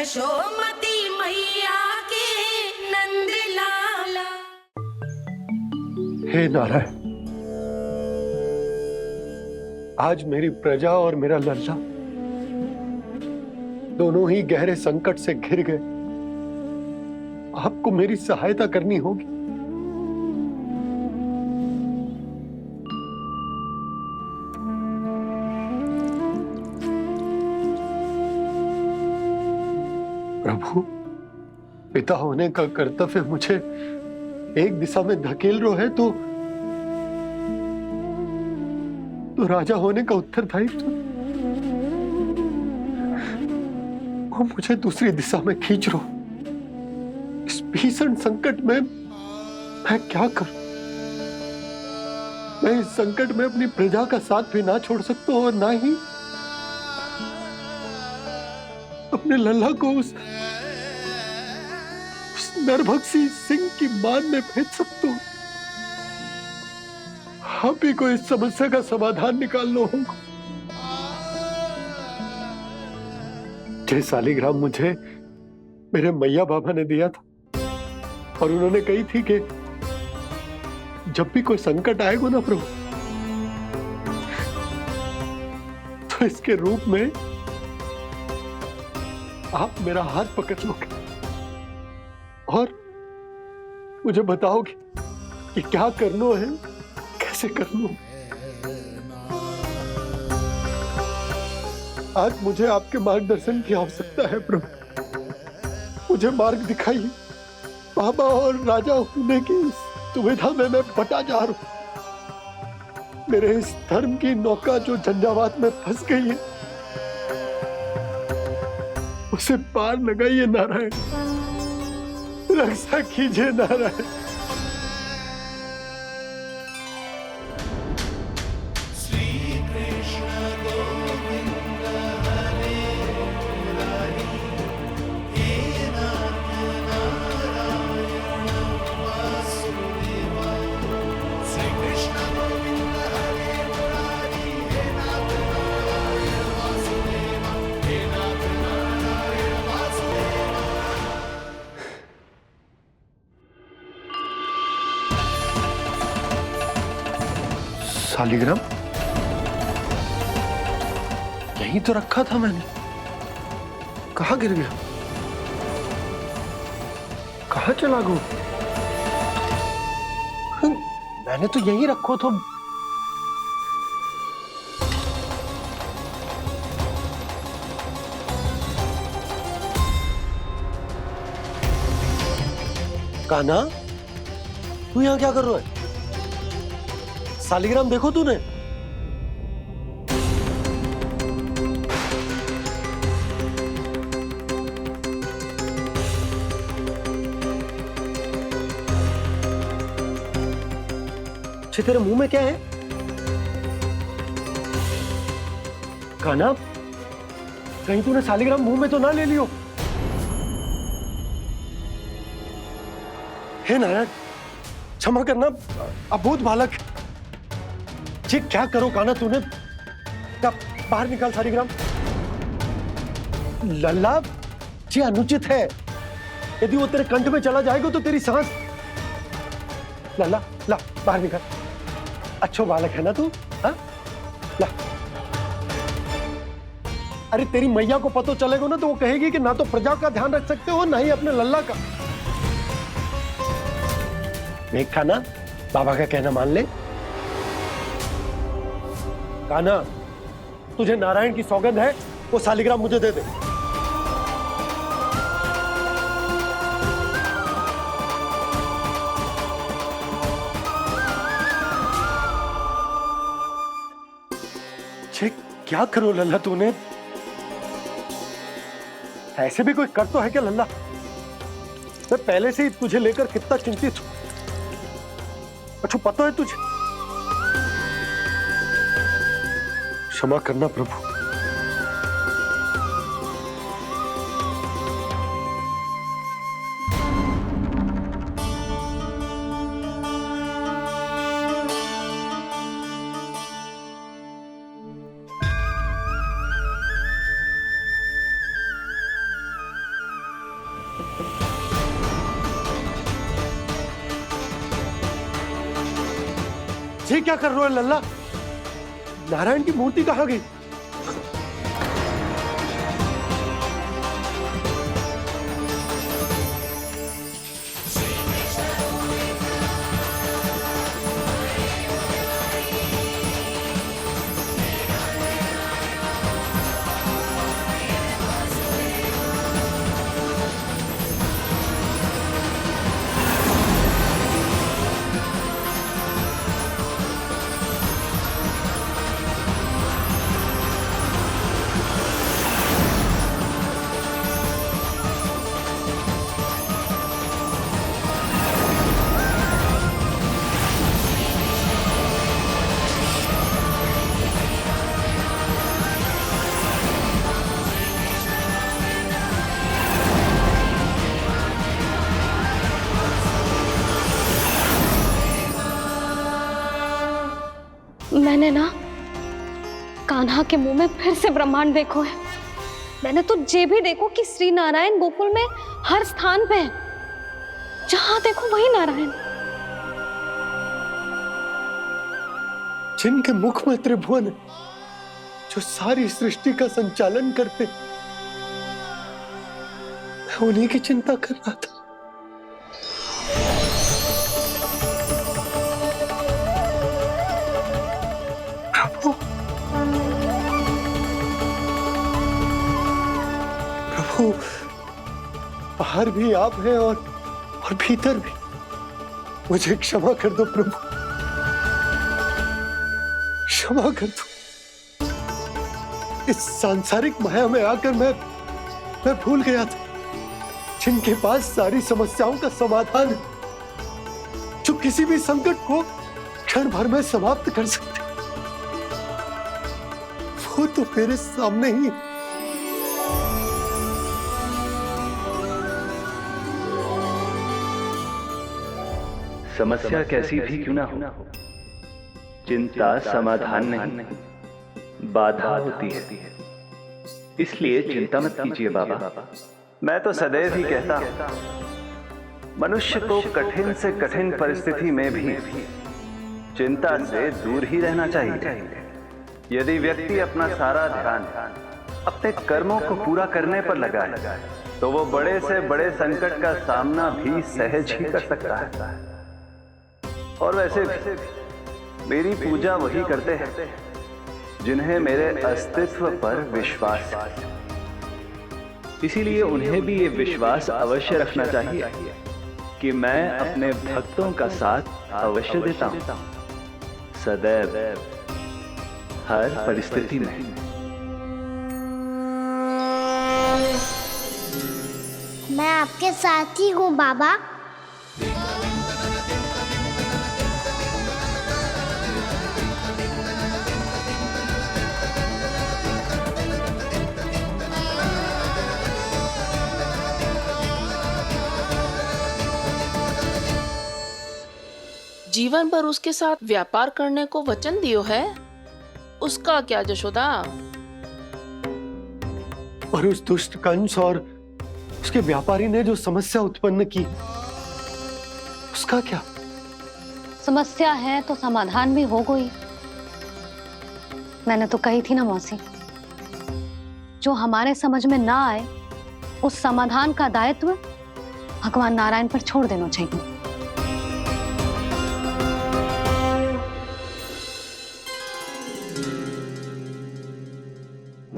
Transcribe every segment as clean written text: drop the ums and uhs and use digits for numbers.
यशोमती मैया के नंद लाला। हे नारायण, आज मेरी प्रजा और मेरा लल्ला दोनों ही गहरे संकट से घिर गए। आपको मेरी सहायता करनी होगी। प्रभु, पिता होने का कर्तव्य मुझे एक दिशा में धकेल रहे है तो राजा होने का उत्तरदायित्व वो मुझे दूसरी दिशा में खींच रो। इस भीषण संकट में मैं क्या करूं? मैं इस संकट में अपनी प्रजा का साथ भी ना छोड़ सकता हूं और ना ही अपने लल्ला को उस नरभक्षी सिंह की मान में भेज सकता हूं। आप ही को इस समस्या का समाधान निकालना होगा। जय शालिग्राम मुझे मेरे मैया बाबा ने दिया था और उन्होंने कही थी कि जब भी कोई संकट आएगा ना प्रभु, तो इसके रूप में आप मेरा हाथ पकड़ लोगे और मुझे बताओगे कि क्या करना है, कैसे करना है। आज मुझे आपके मार्गदर्शन की आवश्यकता है प्रभु। मुझे मार्ग दिखाइए। बाबा और राजा होने की दुविधा में मैं बटा जा रहा हूं। मेरे इस धर्म की नौका जो झंझावात में फंस गई है, उसे पार लगाइए नारायण। रक्षा कीजिए नारायण। शालिग्राम यहीं तो रखा था मैंने। कहाँ गिर गया? कहाँ चला गया? मैंने तो यहीं रखो तो। कान्हा, तू यहाँ क्या कर रहा है? शालिग्राम देखो तूने? अच्छे, तेरे मुंह में क्या है? कान्हा, कहीं तूने शालिग्राम मुंह में तो ना ले लियो? हे नारायण, क्षमा करना, अबोध बालक। जी क्या करो कान्हा तूने? क्या बाहर निकाल शालिग्राम। लल्ला जी अनुचित है। यदि वो तेरे कंठ में चला जाएगा तो तेरी सांस। लल्ला ला बाहर निकाल। अच्छो बालक है ना तू? हाँ ला। अरे तेरी मैया को पता चलेगा ना तो वो कहेगी कि ना तो प्रजा का ध्यान रख सकते हो ना ही अपने लल्ला का। देख कान्हा, बाबा का कहना मान ले। कान्हा, तुझे नारायण की सौगंध है, वो शालिग्राम मुझे दे दे। क्या करो लल्ला तूने? ऐसे भी कोई कर तो है क्या लल्ला? मैं पहले से ही तुझे लेकर कितना चिंतित हूं। अच्छा पता है तुझे? क्षमा करना प्रभु। ये क्या कर रहे हो लल्ला? नारायण की मूर्ति कहाँ गई? मैंने ना कान्हा के मुंह में फिर से ब्रह्मांड देखो है। मैंने तो ये भी देखो कि श्री नारायण गोकुल में हर स्थान पे है, जहां देखो वही नारायण। जिनके मुख में त्रिभुवन है, जो सारी सृष्टि का संचालन करते, मैं उन्हीं की चिंता कर रहा था। प्रभु, प्रभु, बाहर भी आप हैं और भीतर भी। मुझे क्षमा कर दो प्रभु, क्षमा कर दो। इस सांसारिक माया में आकर मैं भूल गया था, जिनके पास सारी समस्याओं का समाधान है, जो किसी भी संकट को क्षण भर में समाप्त कर सकते, वो तो मेरे सामने ही। समस्या कैसी भी क्यों ना हो, चिंता समाधान नहीं, बाधा होती है। इसलिए चिंता मत कीजिए बाबा। मैं तो सदैव ही कहता हूं, मनुष्य को कठिन से कठिन परिस्थिति में भी चिंता से दूर ही रहना चाहिए। यदि व्यक्ति अपना सारा ध्यान अपने कर्मों को पूरा करने पर लगाए, तो वो बड़े से बड़े संकट का सामना भी सहज ही कर सकता है। और वैसे भी मेरी पूजा वही करते हैं जिन्हें मेरे अस्तित्व पर विश्वास है। इसीलिए उन्हें भी ये विश्वास अवश्य रखना चाहिए कि मैं अपने भक्तों का साथ अवश्य देता हूं, सदैव, हर परिस्थिति में। मैं आपके साथ ही हूँ बाबा। जीवन भर उसके साथ व्यापार करने को वचन दियो है, उसका क्या यशोदा? और उस दुष्ट कंस और उसके व्यापारी ने जो समस्या उत्पन्न की, उसका क्या? समस्या है तो समाधान भी हो गई। मैंने तो कही थी ना मौसी, जो हमारे समझ में ना आए उस समाधान का दायित्व भगवान नारायण पर छोड़ देना चाहिए।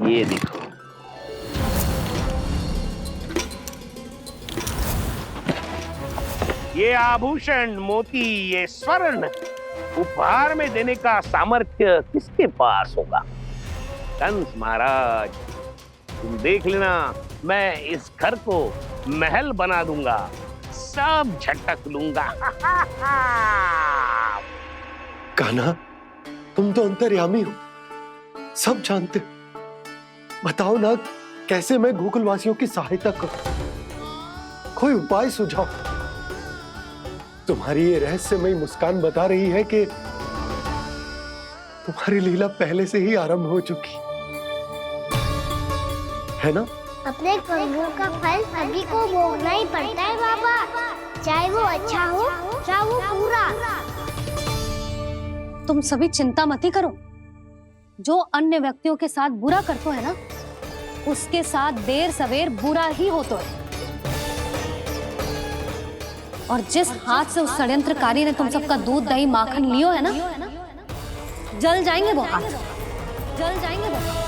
ये देखो, ये आभूषण, मोती, ये स्वर्ण उपहार में देने का सामर्थ्य किसके पास होगा? कंस महाराज, तुम देख लेना, मैं इस घर को महल बना दूंगा, सब झटक लूंगा। कान्हा, तुम तो अंतर्यामी हो, सब जानते हो। बताओ ना, कैसे मैं गोकुलवासियों की सहायता करूं? कोई उपाय सुझाओ। तुम्हारी ये रहस्यमयी मुस्कान बता रही है कि तुम्हारी लीला पहले से ही आरंभ हो चुकी है ना? अपने कर्मों का फल सभी को भोगना ही पड़ता है बाबा, चाहे वो अच्छा हो चाहे वो बुरा। तुम सभी चिंता मत ही करो। जो अन्य व्यक्तियों के साथ बुरा करते है ना, उसके साथ देर सवेर बुरा ही होता है। और जिस हाथ से उस षड्यंत्रकारी ने तुम सबका दूध दही माखन लियो है ना, जल जाएंगे वो हाथ, जल जाएंगे वो हाथ।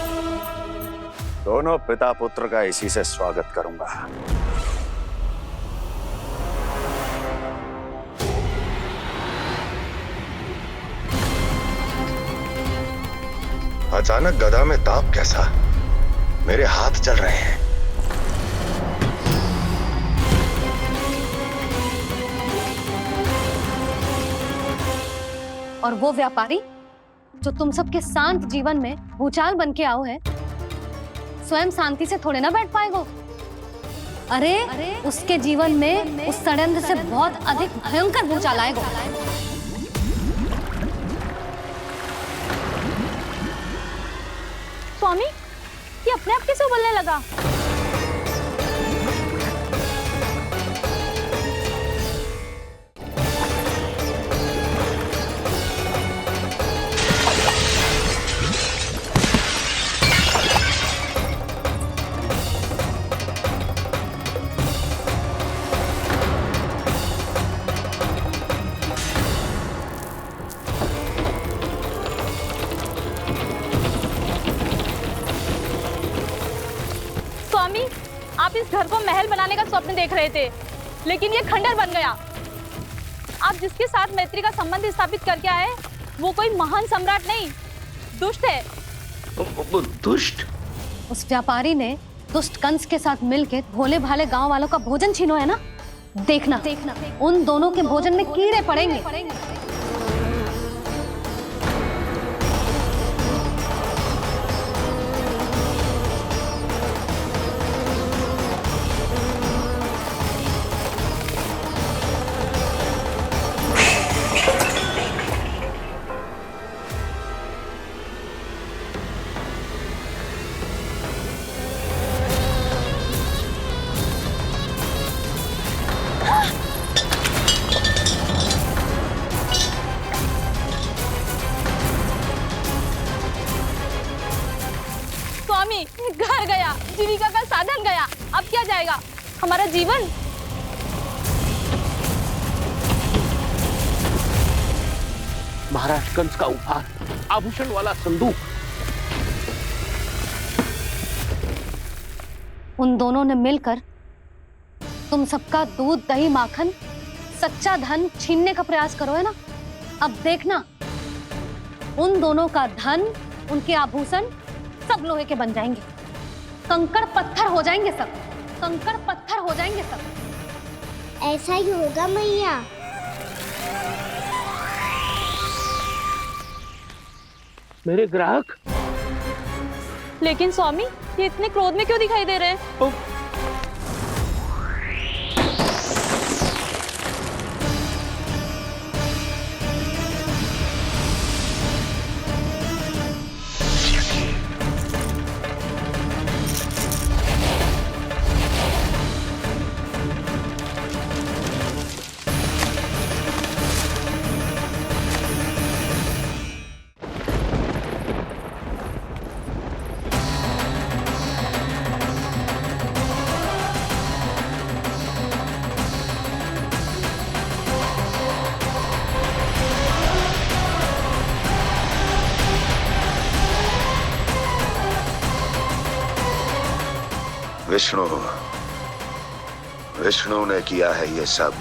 दोनों पिता पुत्र का इसी से स्वागत करूंगा। अचानक गदा में ताप कैसा? मेरे हाथ चल रहे हैं। और वो व्यापारी जो तुम सबके शांत जीवन में भूचाल बन के आओ है, स्वयं शांति से थोड़े ना बैठ पाएगो। अरे उसके जीवन में उस षड्यंत्र से बहुत अधिक भयंकर भूचाल आएगा। स्वामी, ये अपने आप कैसे उबलने लगा? स्वामी, आप इस घर को महल बनाने का स्वप्न देख रहे थे, लेकिन ये खंडर बन गया। आप जिसके साथ मैत्री का संबंध स्थापित करके आए, वो कोई महान सम्राट नहीं, दुष्ट है। वो दुष्ट? उस व्यापारी ने दुष्ट कंस के साथ मिलकर भोले भाले गांव वालों का भोजन छीनो है ना। देखना उन दोनों के भोजन में कीड़े पड़ेंगे। स्वामी, घर गया, जीविका का साधन गया, अब क्या जाएगा हमारा जीवन? महाराज कंस का उपहार, आभूषण वाला संदूक। उन दोनों ने मिलकर तुम सबका दूध दही माखन सच्चा धन छीनने का प्रयास करो है ना। अब देखना उन दोनों का धन, उनके आभूषण सब लोहे के बन जाएंगे, कंकड़ पत्थर हो जाएंगे सब, कंकड़ पत्थर हो जाएंगे सब। ऐसा ही होगा मैया। मेरे ग्राहक? लेकिन स्वामी, ये इतने क्रोध में क्यों दिखाई दे रहे हैं? विष्णु ने किया है ये सब।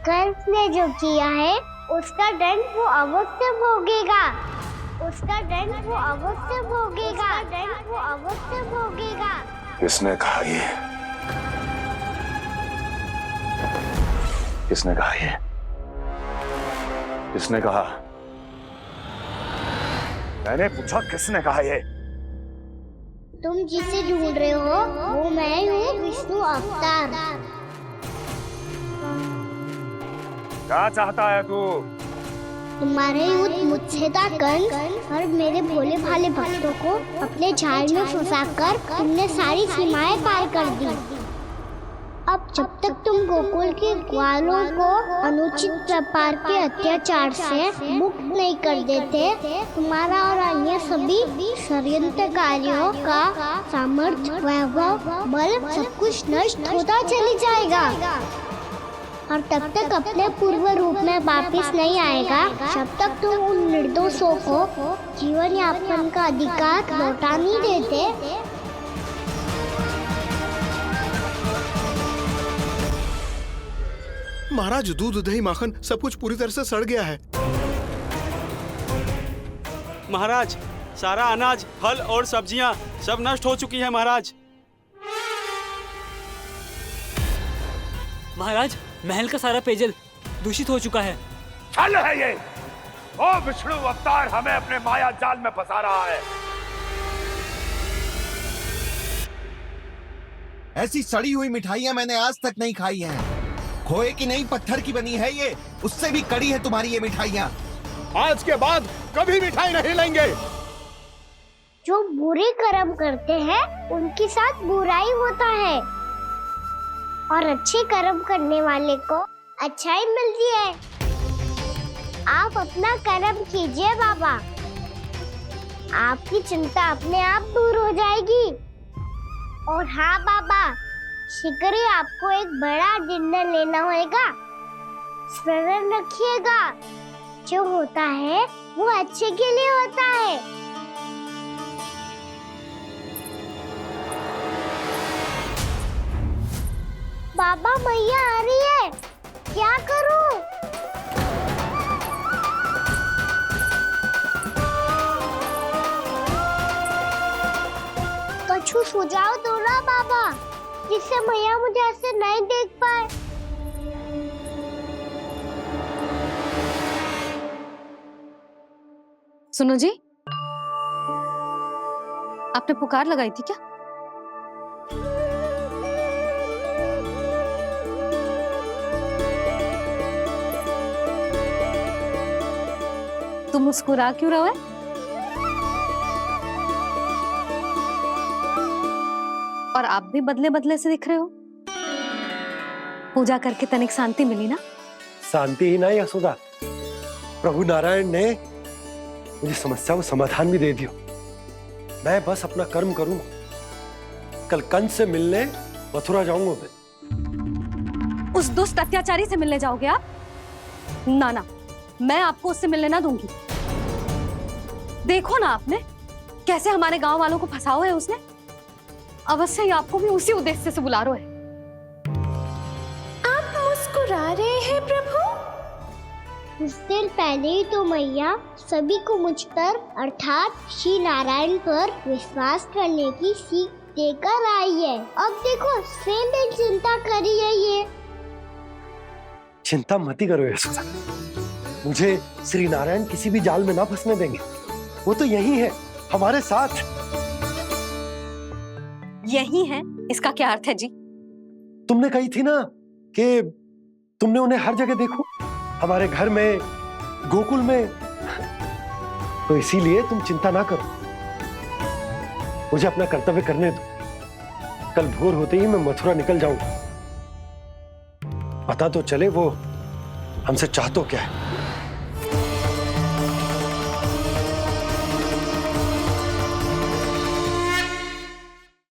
कंस ने जो किया है उसका दंड वो अवश्य भोगेगा, उसका दंड वो अवश्य भोगेगा, दंड वो अवश्य भोगेगा। किसने कहा ये? किसने कहा ये? किसने कहा? मैंने पूछा किसने कहा ये? तुम जिसे ढूंढ रहे हो वो मैं हूँ, विष्णु अवतार। क्या चाहता है तू? तुम्हारे युद्ध मुझसे था कंस, और मेरे भोले भाले भक्तों को अपने जाल में फंसाकर तुमने सारी सीमाएं पार कर दी। अब जब तक तुम गोकुल के ग्वालों को अनुचित प्रकार के अत्याचार से मुक्त नहीं कर देते, तुम्हारा और अन्य सभी षड्यंत्रकारियों का सामर्थ्य, वैभव, बल सब कुछ नष्ट होता चली जाएगा, और तब तक अपने पूर्व रूप में वापस नहीं आएगा जब तक तुम उन निर्दोषों को जीवन यापन का अधिकार लौटा नहीं देते। महाराज, दूध, दही, माखन सब कुछ पूरी तरह से सड़ गया है। महाराज, सारा अनाज, फल और सब्जियां सब नष्ट हो चुकी है महाराज। महाराज, महल का सारा पेयजल दूषित हो चुका है। छल है ये। ओ विष्णु अवतार हमें अपने माया जाल में फंसा रहा है। ऐसी सड़ी हुई मिठाइयां मैंने आज तक नहीं खाई हैं। खोए की नहीं, पत्थर की बनी है ये, उससे भी कड़ी है तुम्हारी ये मिठाइयां। आज के बाद कभी मिठाई नहीं लेंगे। जो बुरे कर्म करते हैं उनके साथ बुराई होता है, और अच्छे कर्म करने वाले को अच्छाई मिलती है। आप अपना कर्म कीजिए बाबा, आपकी चिंता अपने आप दूर हो जाएगी। और हाँ बाबा, शीघ्र ही आपको एक बड़ा डिनर लेना होगा। स्मरण रखिएगा, जो होता है वो अच्छे के लिए होता है। बाबा, मैया आ रही है, क्या करूं? कछु सुझाव दो ना बाबा, जिससे मैया मुझे ऐसे नहीं देख पाए। सुनो जी, आपने पुकार लगाई थी क्या? तुम मुस्कुरा क्यों रहे हो? और आप भी बदले बदले से दिख रहे हो। पूजा करके तनिक शांति मिली ना? शांति ही नहीं यशोदा, प्रभु नारायण ने मुझे समस्या को समाधान भी दे दिया। मैं बस अपना कर्म करूं। कल कंस से मिलने मथुरा जाऊंगा मैं। उस दुष्ट अत्याचारी से मिलने जाओगे आप? ना ना, मैं आपको उससे मिलने ना दूंगी। देखो ना आपने कैसे हमारे गांव वालों को फंसाओ है उसने। अवश्य ही आपको भी उसी उद्देश्य से बुला रहा है। आप मुस्कुरा रहे हैं प्रभु? कुछ देर पहले ही तो मैया सभी को मुझ पर अर्थात श्री नारायण पर विश्वास करने की सीख देकर आई है। अब देखो स्वयं भी चिंता करी है ये। चिंता मत करो यशोदा, मुझे श्री नारायण किसी भी जाल में ना फंसने देंगे। वो तो यही है हमारे साथ। यही है, इसका क्या अर्थ है जी? तुमने कही थी ना कि तुमने उन्हें हर जगह देखो, हमारे घर में, गोकुल में। तो इसीलिए तुम चिंता ना करो, मुझे अपना कर्तव्य करने दो। कल भोर होते ही मैं मथुरा निकल जाऊंगा। पता तो चले वो हमसे चाहतो क्या है।